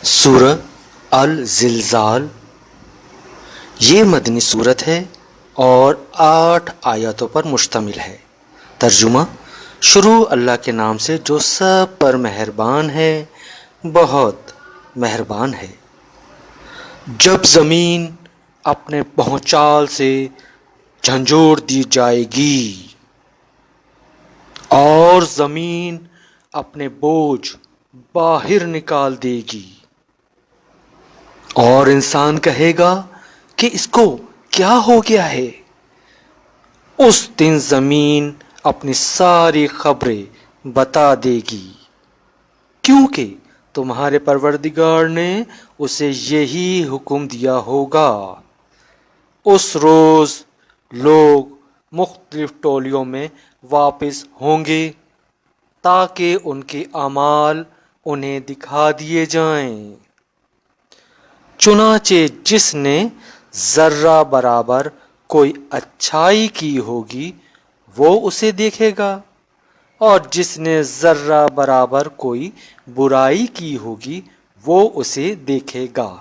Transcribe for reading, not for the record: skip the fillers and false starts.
سورہ الزلزال یہ مدنی صورت ہے اور 8 آیاتوں پر مشتمل ہے۔ ترجمہ: شروع اللہ کے نام سے جو سب پر مہربان ہے، بہت مہربان ہے۔ جب زمین اپنے پہنچال سے جھنجھوڑ دی جائے گی اور زمین اپنے بوجھ باہر نکال دے گی اور انسان کہے گا کہ اس کو کیا ہو گیا ہے، اس دن زمین اپنی ساری خبریں بتا دے گی، کیونکہ تمہارے پروردگار نے اسے یہی حکم دیا ہوگا۔ اس روز لوگ مختلف ٹولیوں میں واپس ہوں گے تاکہ ان کے اعمال انہیں دکھا دیے جائیں۔ چنانچہ جس نے ذرہ برابر کوئی اچھائی کی ہوگی وہ اسے دیکھے گا، اور جس نے ذرہ برابر کوئی برائی کی ہوگی وہ اسے دیکھے گا۔